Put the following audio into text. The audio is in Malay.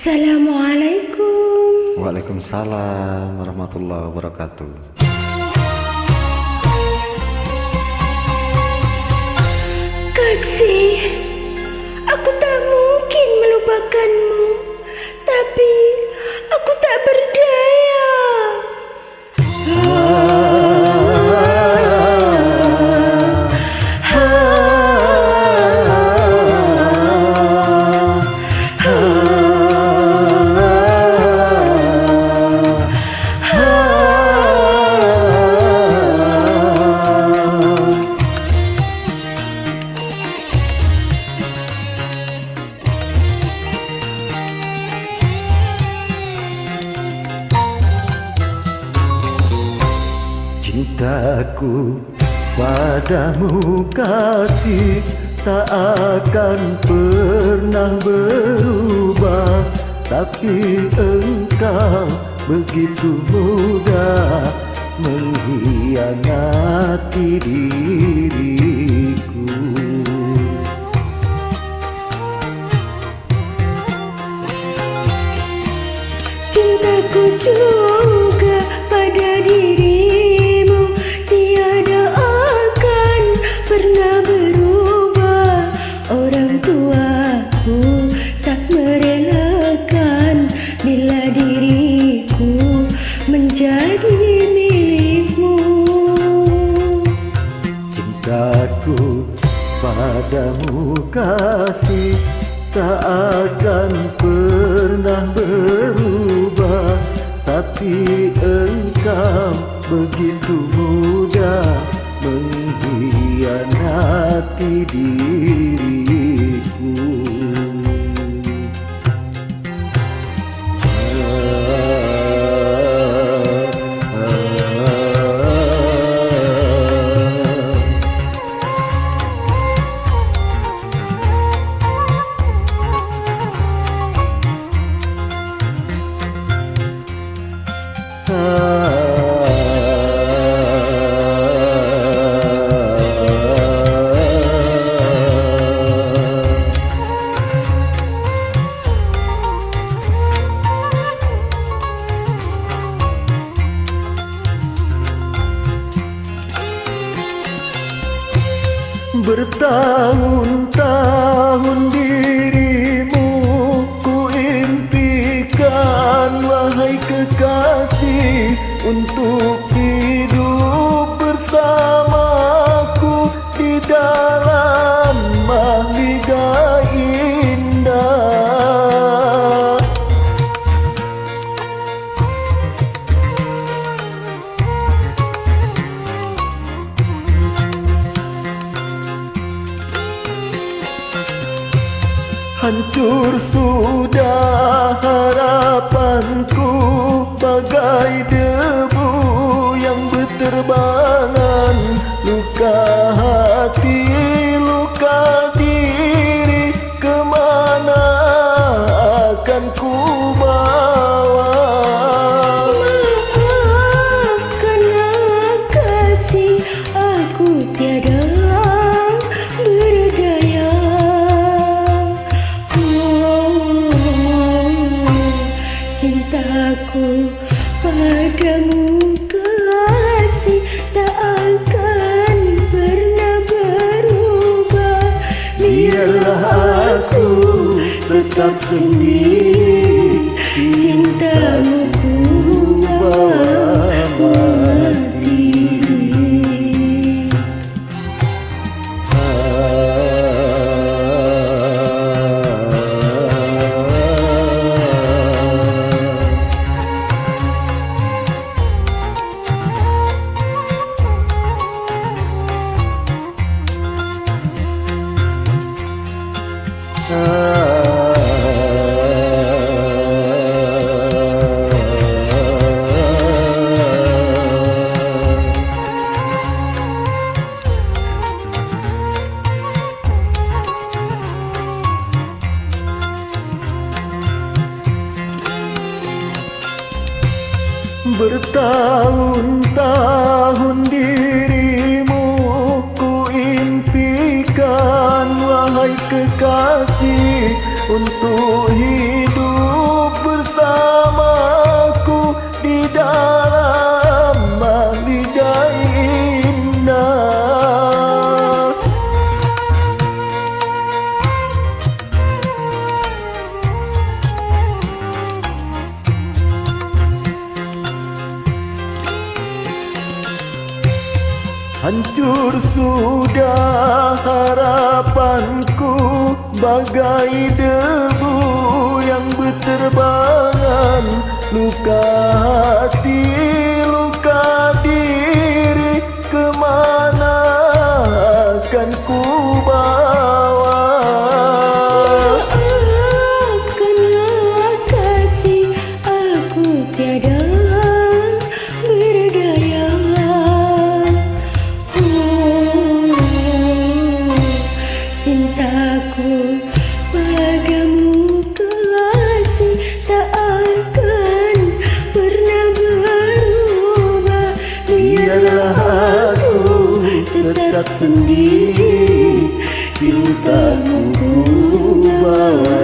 Assalamualaikum. Waalaikumsalam warahmatullahi wabarakatuh. Kasih, aku tak mungkin melupakanmu, tapi aku tak berdaya. Cintaku padamu kasih tak akan pernah berubah, tapi engkau begitu mudah mengkhianati diriku. Cintaku juga pada dirimu tiada akan pernah berubah. Orang tuaku tak merelakan bila diriku menjadi milikmu. Cintaku padamu kasih tak akan pernah berubah, tapi engkau begitu mudah mengkhianati diriku. Bertahun-tahun dirimu ku impikan, wahai kekasih, untuk hidup bersamaku di dalam mahligai indah. Hancur sudah harapanku bagai debu yang berterbangan. Luka hati, luka diri, kemana akan ku bawa? Maafkanlah kasih, aku tiada berdaya. Cintaku padamu kasih tak akan pernah berubah. Biarlah aku tetap sendiri, cintamu ku bawa mati. Bertahun-tahun dirimu ku impikan, wahai kekasih, untuk hidup Hancur sudah harapanku, bagai debu yang berterbangan. Luka hati, luka diri, kemana akan ku bawa? Maafkanlah kasih, aku tiada berdaya. Cintaku padamu kasih tak akan pernah berubah. Biarlah aku tetap sendiri, cintamu ku bawa